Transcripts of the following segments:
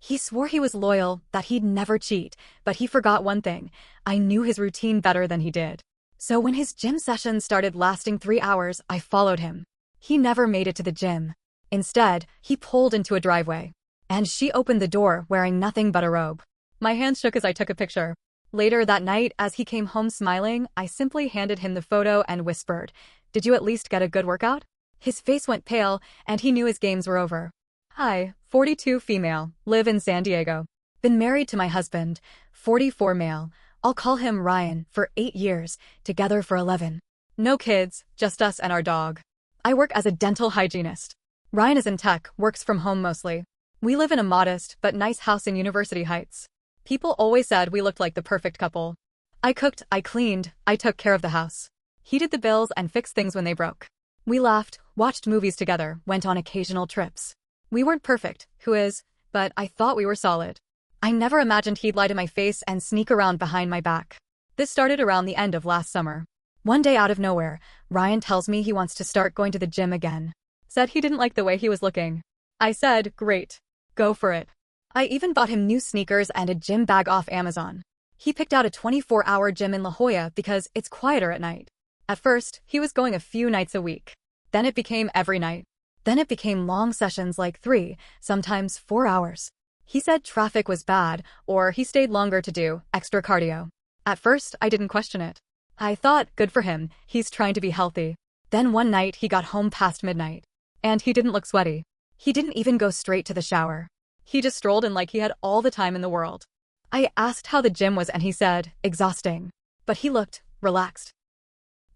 He swore he was loyal, that he'd never cheat, but he forgot one thing. I knew his routine better than he did. So when his gym sessions started lasting 3 hours, I followed him. He never made it to the gym. Instead, he pulled into a driveway. And she opened the door wearing nothing but a robe. My hands shook as I took a picture. Later that night, as he came home smiling, I simply handed him the photo and whispered, "Did you at least get a good workout?" His face went pale, and he knew his games were over. Hi, 42 female, live in San Diego. Been married to my husband, 44 male. I'll call him Ryan, for 8 years, together for 11. No kids, just us and our dog. I work as a dental hygienist. Ryan is in tech, works from home mostly. We live in a modest but nice house in University Heights. People always said we looked like the perfect couple. I cooked, I cleaned, I took care of the house. He did the bills and fixed things when they broke. We laughed, watched movies together, went on occasional trips. We weren't perfect, who is, but I thought we were solid. I never imagined he'd lie to my face and sneak around behind my back. This started around the end of last summer. One day out of nowhere, Ryan tells me he wants to start going to the gym again. Said he didn't like the way he was looking. I said, great. Go for it. I even bought him new sneakers and a gym bag off Amazon. He picked out a 24-hour gym in La Jolla because it's quieter at night. At first, he was going a few nights a week. Then it became every night. Then it became long sessions like 3, sometimes 4 hours. He said traffic was bad, or he stayed longer to do extra cardio. At first, I didn't question it. I thought, good for him, he's trying to be healthy. Then one night he got home past midnight. And he didn't look sweaty. He didn't even go straight to the shower. He just strolled in like he had all the time in the world. I asked how the gym was and he said, exhausting. But he looked relaxed.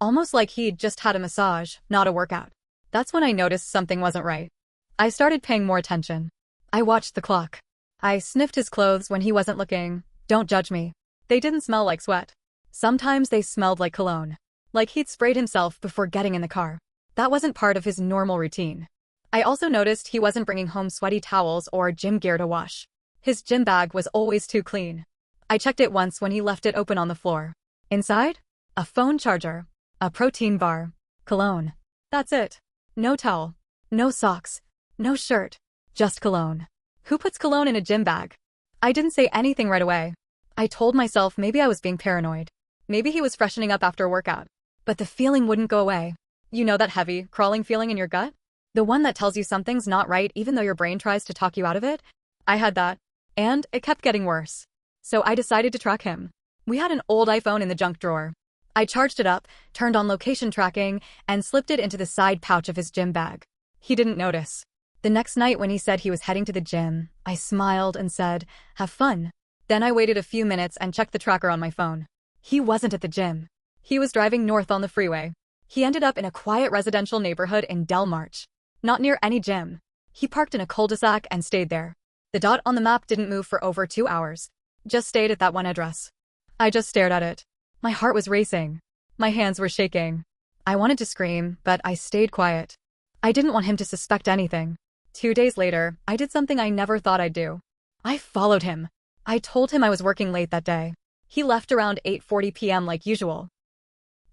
Almost like he'd just had a massage, not a workout. That's when I noticed something wasn't right. I started paying more attention. I watched the clock. I sniffed his clothes when he wasn't looking. Don't judge me. They didn't smell like sweat. Sometimes they smelled like cologne. Like he'd sprayed himself before getting in the car. That wasn't part of his normal routine. I also noticed he wasn't bringing home sweaty towels or gym gear to wash. His gym bag was always too clean. I checked it once when he left it open on the floor. Inside? A phone charger. A protein bar. Cologne. That's it. No towel. No socks. No shirt. Just cologne. Who puts cologne in a gym bag? I didn't say anything right away. I told myself maybe I was being paranoid. Maybe he was freshening up after a workout. But the feeling wouldn't go away. You know that heavy, crawling feeling in your gut? The one that tells you something's not right even though your brain tries to talk you out of it? I had that. And it kept getting worse. So I decided to track him. We had an old iPhone in the junk drawer. I charged it up, turned on location tracking, and slipped it into the side pouch of his gym bag. He didn't notice. The next night when he said he was heading to the gym, I smiled and said, have fun. Then I waited a few minutes and checked the tracker on my phone. He wasn't at the gym. He was driving north on the freeway. He ended up in a quiet residential neighborhood in Del March. Not near any gym. He parked in a cul-de-sac and stayed there. The dot on the map didn't move for over 2 hours. Just stayed at that one address. I just stared at it. My heart was racing. My hands were shaking. I wanted to scream, but I stayed quiet. I didn't want him to suspect anything. 2 days later, I did something I never thought I'd do. I followed him. I told him I was working late that day. He left around 8:40 p.m. like usual.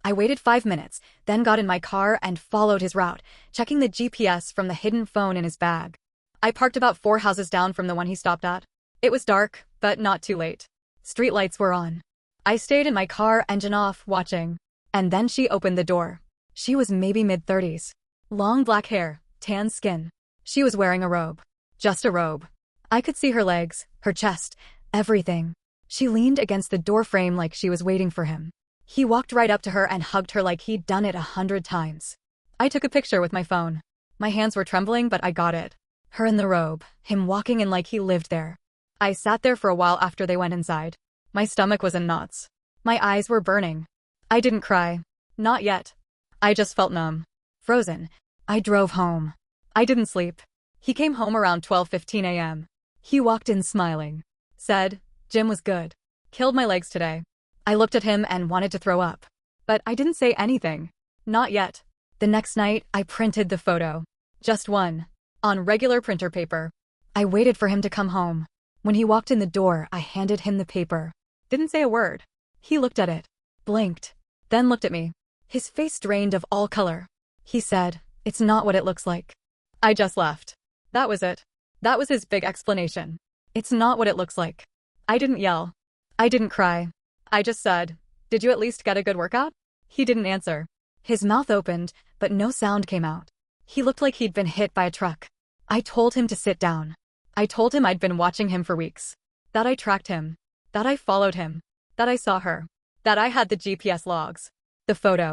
I waited 5 minutes, then got in my car and followed his route, checking the GPS from the hidden phone in his bag. I parked about 4 houses down from the one he stopped at. It was dark, but not too late. Street lights were on. I stayed in my car, engine off, watching. And then she opened the door. She was maybe mid-30s. Long black hair, tan skin. She was wearing a robe. Just a robe. I could see her legs, her chest, everything. She leaned against the doorframe like she was waiting for him. He walked right up to her and hugged her like he'd done it 100 times. I took a picture with my phone. My hands were trembling, but I got it. Her in the robe, him walking in like he lived there. I sat there for a while after they went inside. My stomach was in knots. My eyes were burning. I didn't cry. Not yet. I just felt numb. Frozen. I drove home. I didn't sleep. He came home around 12:15 a.m. He walked in smiling. Said, "Gym was good. Killed my legs today." I looked at him and wanted to throw up. But I didn't say anything. Not yet. The next night, I printed the photo. Just one. On regular printer paper. I waited for him to come home. When he walked in the door, I handed him the paper. Didn't say a word. He looked at it. Blinked. Then looked at me. His face drained of all color. He said, "It's not what it looks like." I just left. That was it. That was his big explanation. It's not what it looks like. I didn't yell. I didn't cry. I just said, "Did you at least get a good workout?" He didn't answer. His mouth opened, but no sound came out. He looked like he'd been hit by a truck. I told him to sit down. I told him I'd been watching him for weeks. That I tracked him. That I followed him. That I saw her. That I had the GPS logs. The photo.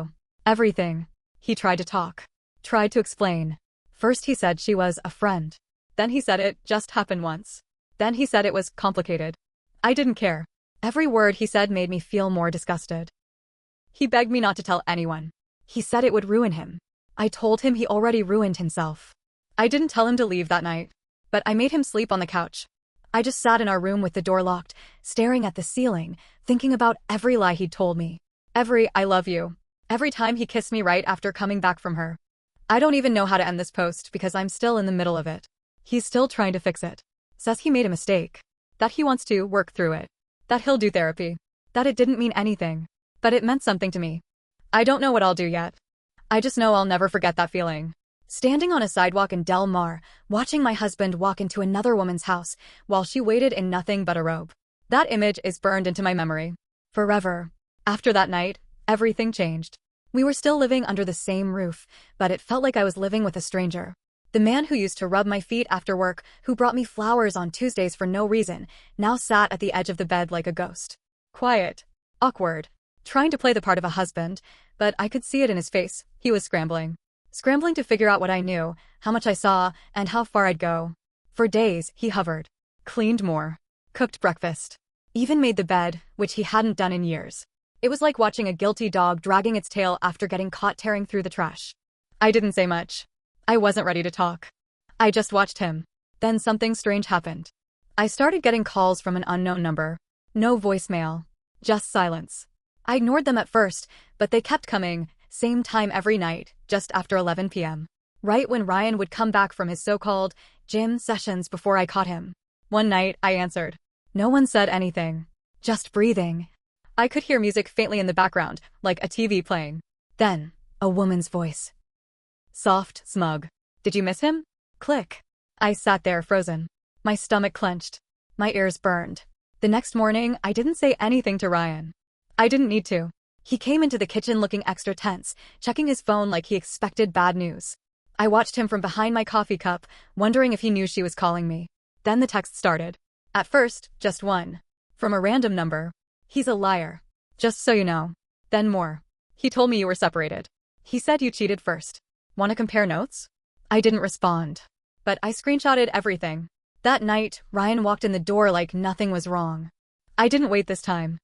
Everything. He tried to talk. Tried to explain. First he said she was a friend. Then he said it just happened once. Then he said it was complicated. I didn't care. Every word he said made me feel more disgusted. He begged me not to tell anyone. He said it would ruin him. I told him he already ruined himself. I didn't tell him to leave that night, but I made him sleep on the couch. I just sat in our room with the door locked, staring at the ceiling, thinking about every lie he'd told me. Every "I love you." Every time he kissed me right after coming back from her. I don't even know how to end this post because I'm still in the middle of it. He's still trying to fix it. Says he made a mistake. That he wants to work through it. That he'll do therapy. That it didn't mean anything. But it meant something to me. I don't know what I'll do yet. I just know I'll never forget that feeling. Standing on a sidewalk in Del Mar, watching my husband walk into another woman's house while she waited in nothing but a robe. That image is burned into my memory. Forever. After that night, everything changed. We were still living under the same roof, but it felt like I was living with a stranger. The man who used to rub my feet after work, who brought me flowers on Tuesdays for no reason, now sat at the edge of the bed like a ghost. Quiet. Awkward. Trying to play the part of a husband, but I could see it in his face. He was scrambling. Scrambling to figure out what I knew, how much I saw, and how far I'd go. For days, he hovered. Cleaned more. Cooked breakfast. Even made the bed, which he hadn't done in years. It was like watching a guilty dog dragging its tail after getting caught tearing through the trash. I didn't say much. I wasn't ready to talk. I just watched him. Then something strange happened. I started getting calls from an unknown number. No voicemail. Just silence. I ignored them at first, but they kept coming, same time every night, just after 11 p.m. Right when Ryan would come back from his so-called gym sessions before I caught him. One night, I answered. No one said anything. Just breathing. I could hear music faintly in the background, like a TV playing. Then, a woman's voice. Soft, smug. Did you miss him? Click. I sat there frozen. My stomach clenched. My ears burned. The next morning, I didn't say anything to Ryan. I didn't need to. He came into the kitchen looking extra tense, checking his phone like he expected bad news. I watched him from behind my coffee cup, wondering if he knew she was calling me. Then the text started. At first, just one. From a random number. He's a liar. Just so you know. Then more. He told me you were separated. He said you cheated first. Want to compare notes? I didn't respond. But I screenshotted everything. That night, Ryan walked in the door like nothing was wrong. I didn't wait this time.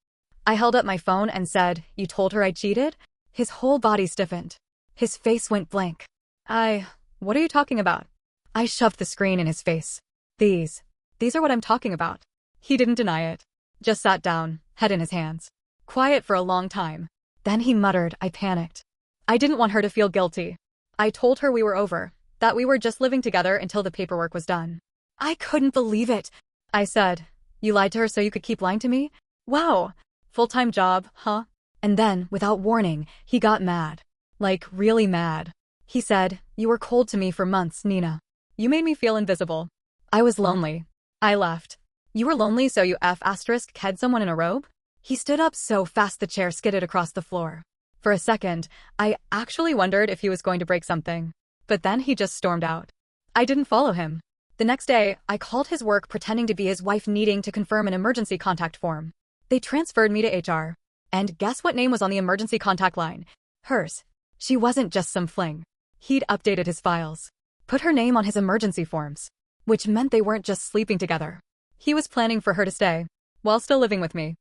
I held up my phone and said, "You told her I cheated?" His whole body stiffened. His face went blank. What are you talking about? I shoved the screen in his face. These are what I'm talking about. He didn't deny it. Just sat down, head in his hands. Quiet for a long time. Then he muttered. I panicked. I didn't want her to feel guilty. I told her we were over, that we were just living together until the paperwork was done. I couldn't believe it. I said, "You lied to her so you could keep lying to me? Wow. Full-time job, huh?" And then, without warning, he got mad. Like, really mad. He said, "You were cold to me for months, Nina. You made me feel invisible. I was lonely." I left. "You were lonely so you ked someone in a robe?" He stood up so fast the chair skidded across the floor. For a second, I actually wondered if he was going to break something. But then he just stormed out. I didn't follow him. The next day, I called his work pretending to be his wife needing to confirm an emergency contact form. They transferred me to HR. And guess what name was on the emergency contact line? Hers. She wasn't just some fling. He'd updated his files. Put her name on his emergency forms. Which meant they weren't just sleeping together. He was planning for her to stay, while still living with me.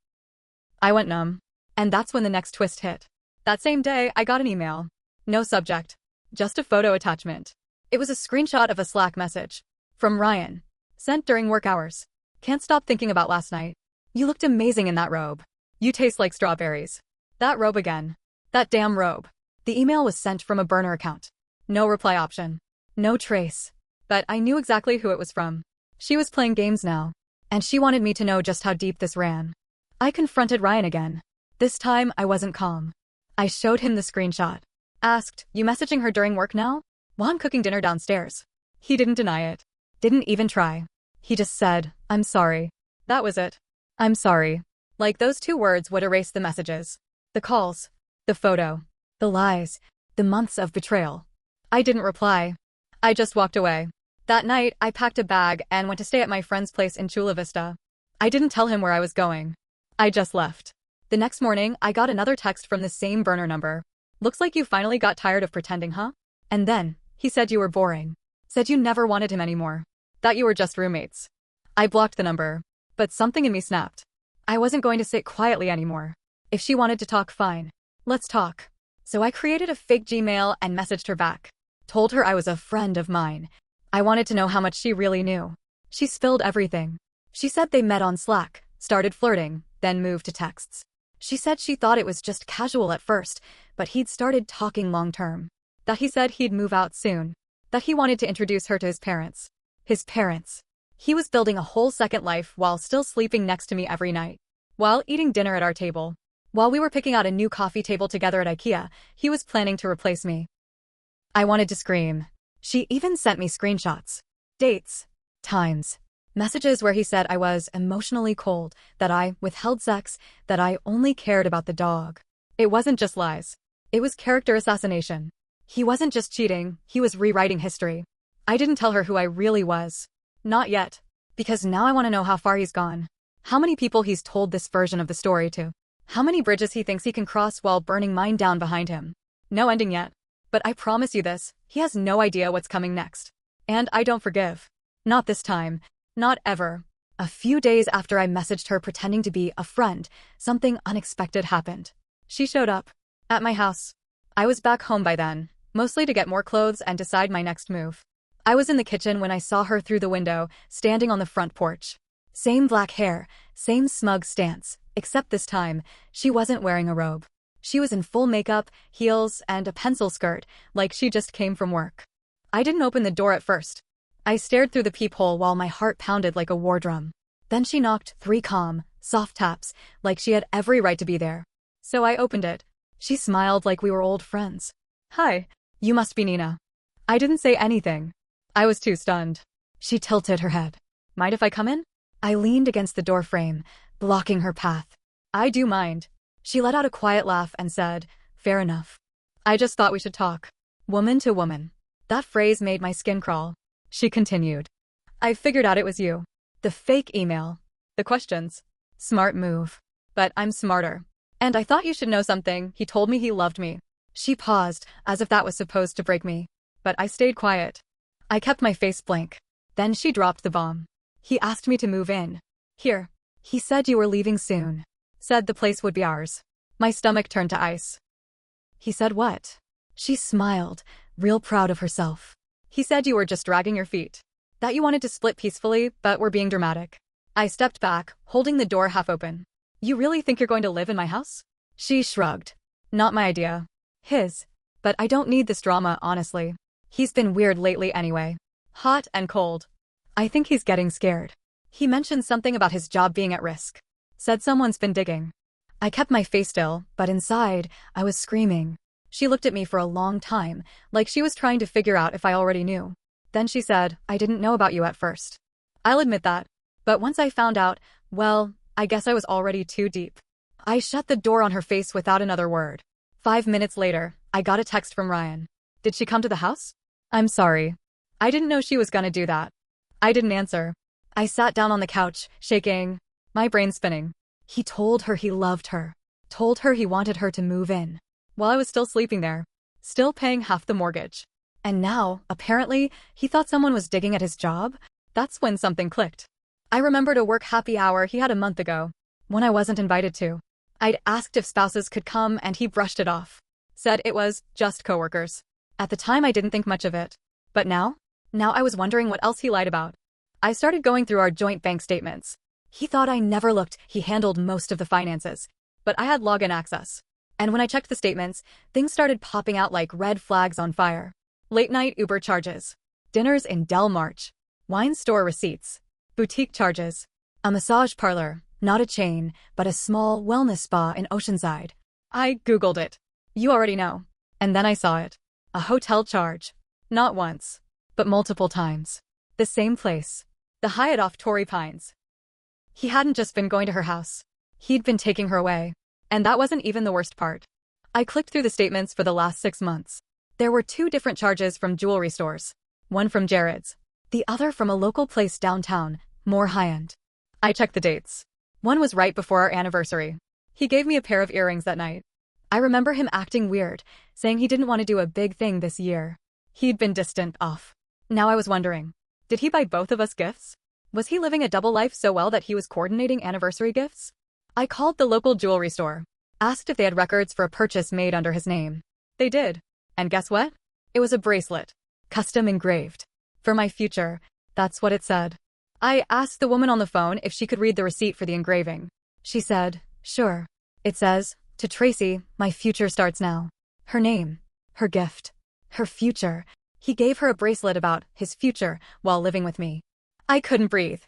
I went numb. And that's when the next twist hit. That same day, I got an email. No subject. Just a photo attachment. It was a screenshot of a Slack message. From Ryan. Sent during work hours. Can't stop thinking about last night. You looked amazing in that robe. You taste like strawberries. That robe again. That damn robe. The email was sent from a burner account. No reply option. No trace. But I knew exactly who it was from. She was playing games now. And she wanted me to know just how deep this ran. I confronted Ryan again. This time, I wasn't calm. I showed him the screenshot. Asked, "You messaging her during work now?" While I'm cooking dinner downstairs. He didn't deny it. Didn't even try. He just said, "I'm sorry." That was it. "I'm sorry." Like those two words would erase the messages, the calls, the photo, the lies, the months of betrayal. I didn't reply. I just walked away. That night, I packed a bag and went to stay at my friend's place in Chula Vista. I didn't tell him where I was going. I just left. The next morning, I got another text from the same burner number. "Looks like you finally got tired of pretending, huh?" And then, he said you were boring. Said you never wanted him anymore. That you were just roommates. I blocked the number. But something in me snapped. I wasn't going to sit quietly anymore. If she wanted to talk, fine. Let's talk. So I created a fake Gmail and messaged her back. Told her I was a friend of mine. I wanted to know how much she really knew. She spilled everything. She said they met on Slack, started flirting, then moved to texts. She said she thought it was just casual at first, but he'd started talking long-term. That he said he'd move out soon. That he wanted to introduce her to his parents. His parents. He was building a whole second life while still sleeping next to me every night. While eating dinner at our table. While we were picking out a new coffee table together at IKEA, he was planning to replace me. I wanted to scream. She even sent me screenshots. Dates. Times. Messages where he said I was emotionally cold, that I withheld sex, that I only cared about the dog. It wasn't just lies. It was character assassination. He wasn't just cheating, he was rewriting history. I didn't tell her who I really was. Not yet. Because now I want to know how far he's gone. How many people he's told this version of the story to. How many bridges he thinks he can cross while burning mine down behind him. No ending yet. But I promise you this, he has no idea what's coming next. And I don't forgive. Not this time. Not ever. A few days after I messaged her pretending to be a friend, something unexpected happened. She showed up. At my house. I was back home by then, mostly to get more clothes and decide my next move. I was in the kitchen when I saw her through the window, standing on the front porch. Same black hair, same smug stance, except this time, she wasn't wearing a robe. She was in full makeup, heels, and a pencil skirt, like she just came from work. I didn't open the door at first. I stared through the peephole while my heart pounded like a war drum. Then she knocked 3 calm, soft taps, like she had every right to be there. So I opened it. She smiled like we were old friends. "Hi, you must be Nina." I didn't say anything. I was too stunned. She tilted her head. "Mind if I come in?" I leaned against the door frame, blocking her path. "I do mind." She let out a quiet laugh and said, "Fair enough. I just thought we should talk. Woman to woman." That phrase made my skin crawl. She continued. "I figured out it was you. The fake email. The questions. Smart move. But I'm smarter. And I thought you should know something. He told me he loved me." She paused, as if that was supposed to break me. But I stayed quiet. I kept my face blank. Then she dropped the bomb. "He asked me to move in. Here. He said you were leaving soon. Said the place would be ours." My stomach turned to ice. "He said what?" She smiled, real proud of herself. "He said you were just dragging your feet. That you wanted to split peacefully, but were being dramatic." I stepped back, holding the door half open. "You really think you're going to live in my house?" She shrugged. "Not my idea. His. But I don't need this drama, honestly. He's been weird lately anyway. Hot and cold. I think he's getting scared. He mentioned something about his job being at risk. Said someone's been digging." I kept my face still, but inside, I was screaming. She looked at me for a long time, like she was trying to figure out if I already knew. Then she said, "I didn't know about you at first." I'll admit that. But once I found out, well, I guess I was already too deep. I shut the door on her face without another word. 5 minutes later, I got a text from Ryan. "Did she come to the house?" "I'm sorry. I didn't know she was gonna do that." I didn't answer. I sat down on the couch, shaking, my brain spinning. He told her he loved her. Told her he wanted her to move in. While I was still sleeping there. Still paying half the mortgage. And now, apparently, he thought someone was digging at his job? That's when something clicked. I remembered a work happy hour he had a month ago. One I wasn't invited to. I'd asked if spouses could come and he brushed it off. Said it was just coworkers. At the time I didn't think much of it. But now? Now I was wondering what else he lied about. I started going through our joint bank statements. He thought I never looked, he handled most of the finances. But I had login access. And when I checked the statements, things started popping out like red flags on fire. Late night Uber charges. Dinners in Del March. Wine store receipts. Boutique charges. A massage parlor, not a chain, but a small wellness spa in Oceanside. I Googled it. You already know. And then I saw it. A hotel charge. Not once, but multiple times. The same place. The Hyatt off Torrey Pines. He hadn't just been going to her house. He'd been taking her away. And that wasn't even the worst part. I clicked through the statements for the last 6 months. There were 2 different charges from jewelry stores. One from Jared's. The other from a local place downtown, more high-end. I checked the dates. One was right before our anniversary. He gave me a pair of earrings that night. I remember him acting weird, saying he didn't want to do a big thing this year. He'd been distant off. Now I was wondering, did he buy both of us gifts? Was he living a double life so well that he was coordinating anniversary gifts? I called the local jewelry store, asked if they had records for a purchase made under his name. They did. And guess what? It was a bracelet. Custom engraved. For my future, that's what it said. I asked the woman on the phone if she could read the receipt for the engraving. She said, sure. It says, to Tracy, my future starts now. Her name. Her gift. Her future. He gave her a bracelet about his future while living with me. I couldn't breathe.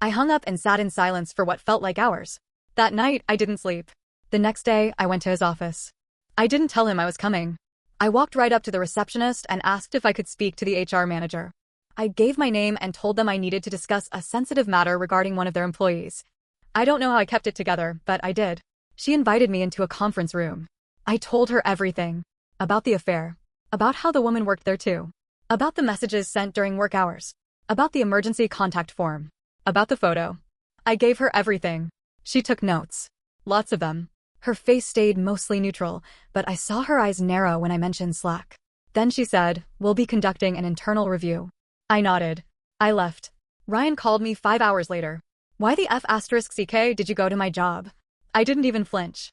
I hung up and sat in silence for what felt like hours. That night, I didn't sleep. The next day, I went to his office. I didn't tell him I was coming. I walked right up to the receptionist and asked if I could speak to the HR manager. I gave my name and told them I needed to discuss a sensitive matter regarding one of their employees. I don't know how I kept it together, but I did. She invited me into a conference room. I told her everything. About the affair. About how the woman worked there too. About the messages sent during work hours. About the emergency contact form. About the photo. I gave her everything. She took notes. Lots of them. Her face stayed mostly neutral, but I saw her eyes narrow when I mentioned Slack. Then she said, we'll be conducting an internal review. I nodded. I left. Ryan called me 5 hours later. Why the F***ck did you go to my job? I didn't even flinch.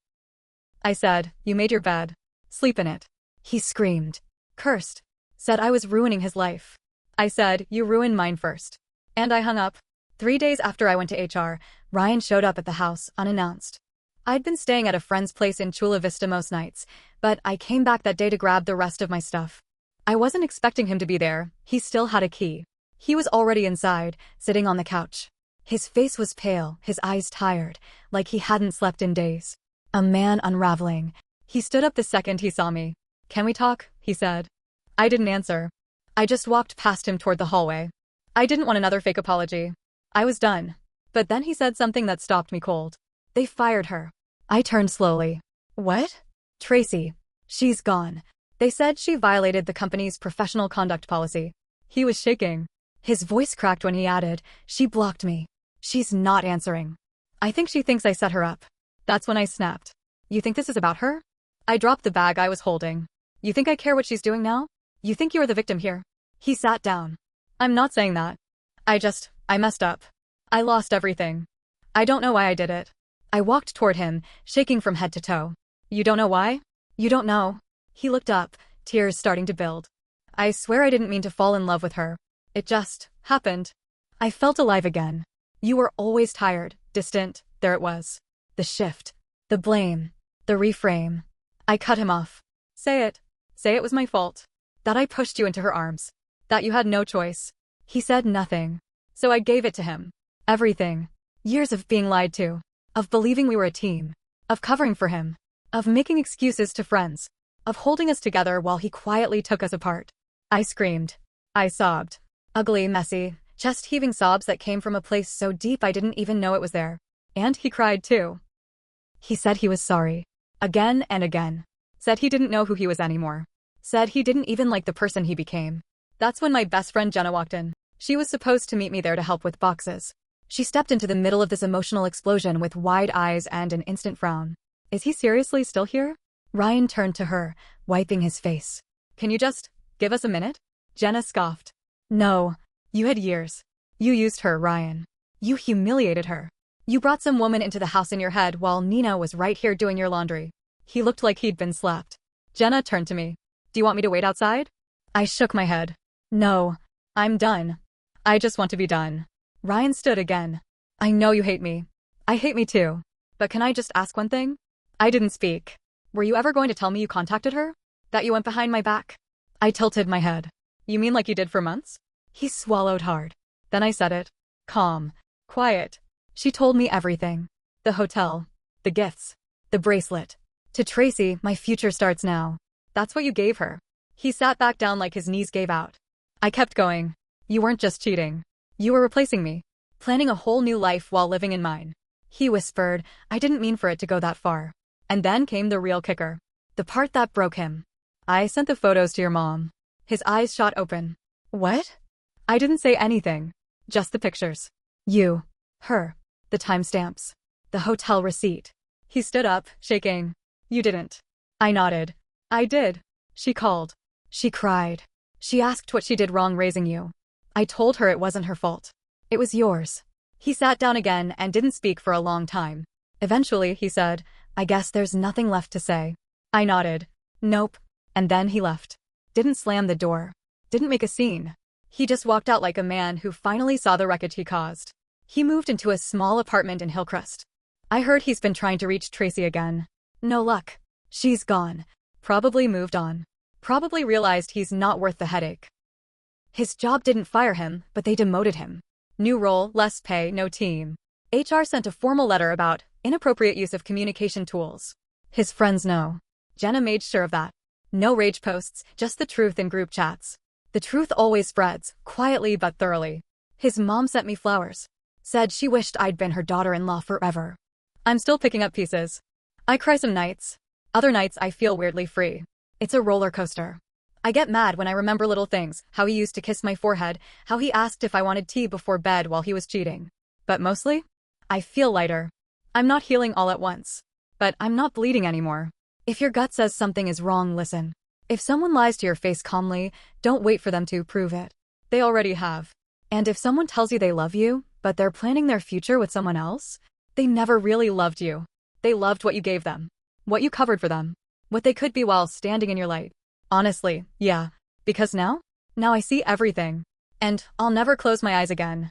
I said, you made your bed. Sleep in it. He screamed. Cursed. Said I was ruining his life. I said, you ruined mine first. And I hung up. 3 days after I went to HR, Ryan showed up at the house, unannounced. I'd been staying at a friend's place in Chula Vista most nights, but I came back that day to grab the rest of my stuff. I wasn't expecting him to be there. He still had a key. He was already inside, sitting on the couch. His face was pale, his eyes tired, like he hadn't slept in days. A man unraveling. He stood up the second he saw me. Can we talk? He said. I didn't answer. I just walked past him toward the hallway. I didn't want another fake apology. I was done. But then he said something that stopped me cold. They fired her. I turned slowly. What? Tracy. She's gone. They said she violated the company's professional conduct policy. He was shaking. His voice cracked when he added, she blocked me. She's not answering. I think she thinks I set her up. That's when I snapped. You think this is about her? I dropped the bag I was holding. You think I care what she's doing now? You think you're the victim here? He sat down. I'm not saying that. I messed up. I lost everything. I don't know why I did it. I walked toward him, shaking from head to toe. You don't know why? You don't know. He looked up, tears starting to build. I swear I didn't mean to fall in love with her. It just happened. I felt alive again. You were always tired, distant, there it was. The shift. The blame. The reframe. I cut him off. Say it. Say it was my fault. That I pushed you into her arms. That you had no choice. He said nothing. So I gave it to him. Everything. Years of being lied to. Of believing we were a team. Of covering for him. Of making excuses to friends. Of holding us together while he quietly took us apart. I screamed. I sobbed. Ugly, messy, chest-heaving sobs that came from a place so deep I didn't even know it was there. And he cried too. He said he was sorry. Again and again. Said he didn't know who he was anymore. Said he didn't even like the person he became. That's when my best friend Jenna walked in. She was supposed to meet me there to help with boxes. She stepped into the middle of this emotional explosion with wide eyes and an instant frown. Is he seriously still here? Ryan turned to her, wiping his face. Can you just give us a minute? Jenna scoffed. No. You had years. You used her, Ryan. You humiliated her. You brought some woman into the house in your head while Nina was right here doing your laundry. He looked like he'd been slapped. Jenna turned to me. Do you want me to wait outside? I shook my head. No. I'm done. I just want to be done. Ryan stood again. I know you hate me. I hate me too. But can I just ask one thing? I didn't speak. Were you ever going to tell me you contacted her? That you went behind my back? I tilted my head. You mean like you did for months? He swallowed hard. Then I said it. Calm. Quiet. She told me everything. The hotel. The gifts. The bracelet. To Tracy, my future starts now. That's what you gave her. He sat back down like his knees gave out. I kept going. You weren't just cheating. You were replacing me. planning a whole new life while living in mine. He whispered, I didn't mean for it to go that far. And then came the real kicker. The part that broke him. I sent the photos to your mom. His eyes shot open. What? I didn't say anything. Just the pictures. You. Her. The timestamps. The hotel receipt. He stood up, shaking. You didn't. I nodded. I did. She called. She cried. She asked what she did wrong raising you. I told her it wasn't her fault. It was yours. He sat down again and didn't speak for a long time. Eventually, he said, I guess there's nothing left to say. I nodded. Nope. And then he left. Didn't slam the door. Didn't make a scene. He just walked out like a man who finally saw the wreckage he caused. He moved into a small apartment in Hillcrest. I heard he's been trying to reach Tracy again. No luck. She's gone. Probably moved on. Probably realized he's not worth the headache. His job didn't fire him, but they demoted him. New role, less pay, no team. HR sent a formal letter about inappropriate use of communication tools. His friends know. Jenna made sure of that. No rage posts, just the truth in group chats. The truth always spreads, quietly but thoroughly. His mom sent me flowers. Said she wished I'd been her daughter-in-law forever. I'm still picking up pieces. I cry some nights. Other nights I feel weirdly free. It's a roller coaster. I get mad when I remember little things, how he used to kiss my forehead, how he asked if I wanted tea before bed while he was cheating. But mostly, I feel lighter. I'm not healing all at once. But I'm not bleeding anymore. If your gut says something is wrong, listen. If someone lies to your face calmly, don't wait for them to prove it. They already have. And if someone tells you they love you, but they're planning their future with someone else, they never really loved you. They loved what you gave them. What you covered for them. What they could be while standing in your light. Honestly, yeah. Because now I see everything. And I'll never close my eyes again.